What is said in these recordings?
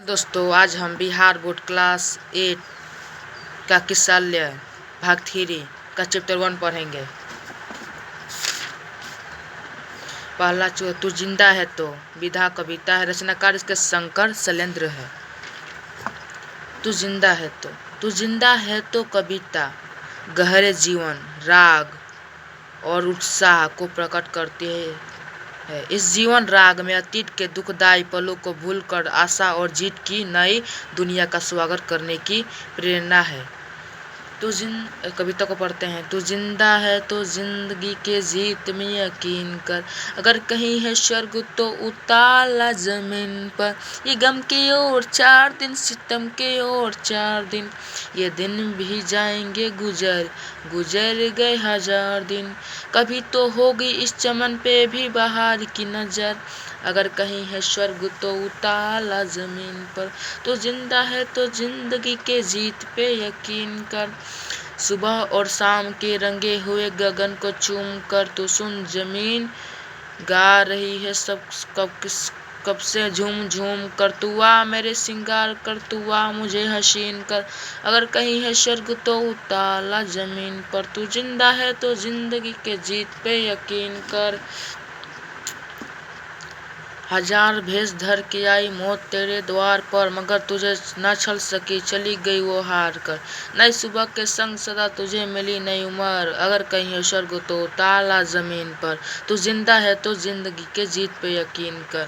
दोस्तों, आज हम बिहार बोर्ड क्लास 8 का किस्साल्य भाग 3 का चैप्टर 1 पढ़ेंगे। पहला तू जिंदा है तो विधा कविता है, रचनाकार इसके शंकर शैलेंद्र है। तू जिंदा है तो कविता गहरे जीवन, राग और उत्साह को प्रकट करती है। इस जीवन राग में अतीत के दुखदायी पलों को भूलकर आशा और जीत की नई दुनिया का स्वागत करने की प्रेरणा है। कविता को पढ़ते हैं। तू जिंदा है तो जिंदगी के जीत में यकीन कर, अगर कहीं है स्वर्ग तो उताला जमीन पर। ये गम के और 4 दिन, सितम के और 4 दिन, ये दिन भी जाएंगे गुजर गए 1000 दिन। कभी तो होगी इस चमन पे भी बहार की नजर, अगर कहीं है स्वर्ग तो उताला जमीन पर। तो जिंदा है तो जिंदगी के जीत पे यकीन कर, सुबह और शाम के रंगे हुए गगन को चूम कर। तो सुन जमीन गा रही है सब कब से झूम झूम कर। तू आ मेरे सिंगार कर, तू आ मुझे हसीन कर, अगर कहीं है स्वर्ग तो उताला जमीन पर। तू जिंदा है तो जिंदगी के जीत पे यकीन कर। 1000 भेष धर के आई मौत तेरे द्वार पर, मगर तुझे न छल सकी, चली गई वो हार कर। नई सुबह के संग सदा तुझे मिली नई उम्र, अगर कहीं है स्वर्ग तो ताला जमीन पर। तू जिंदा है तो जिंदगी के जीत पे यकीन कर।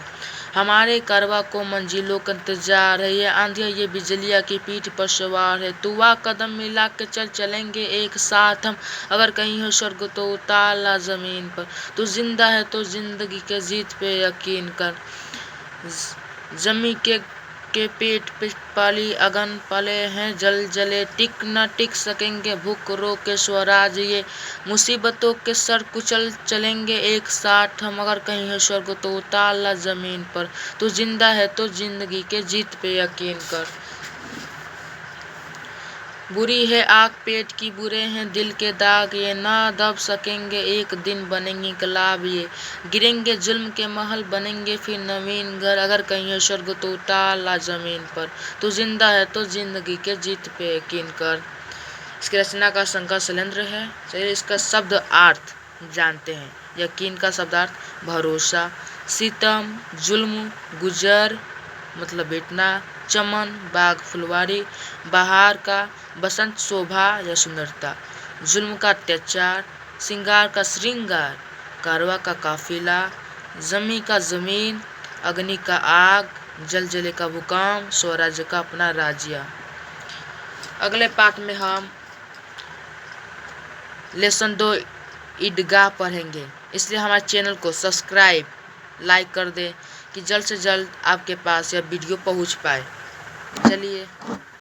हमारे कारवां को मंजिलों का इंतजार है, ये आंधियां ये बिजलियां की पीठ पर सवार है। तू आ कदम मिला के चलेंगे एक साथ हम, अगर कहीं हो स्वर्ग तो उताला जमीन पर। तू जिंदा है तो जिंदगी के जीत पे यकीन कर। जमी के पेट पे पाली अगन पले हैं जले, टिक न टिक सकेंगे भूख रो के स्वराज, ये मुसीबतों के सर कुचल चलेंगे एक साथ हम, अगर कहीं है स्वर्ग तो उताला जमीन पर। तू जिंदा है तो जिंदगी के जीत पे यकीन कर। बुरी है आग पेट की, बुरे हैं दिल के दाग, ये ना दब सकेंगे एक दिन बनेंगे इंकलाब, ये गिरेंगे जुल्म के महल बनेंगे फिर नवीन घर, अगर कहीं है स्वर्ग तो उताला जमीन पर। तू जिंदा है तो जिंदगी के जीत पे यकीन कर। इसकी रचना का शंकर शैलेंद्र है। चलिए इसका शब्द अर्थ जानते हैं। यकीन का शब्दार्थ भरोसा, सितम जुल्म, गुजर मतलब बेटना, चमन बाग फुलवारी, बहार का बसंत शोभा या सुंदरता, जुल्म का अत्याचार, सिंगार का श्रृंगार, कारवा का काफिला, जमी का जमीन, अग्नि का आग, जले का भूकंप, स्वराज्य का अपना राज्य। अगले पाठ में हम लेसन 2 ईदगाह पढ़ेंगे, इसलिए हमारे चैनल को सब्सक्राइब लाइक कर दें कि जल्द से जल्द आपके पास यह वीडियो पहुंच पाए। चलिए।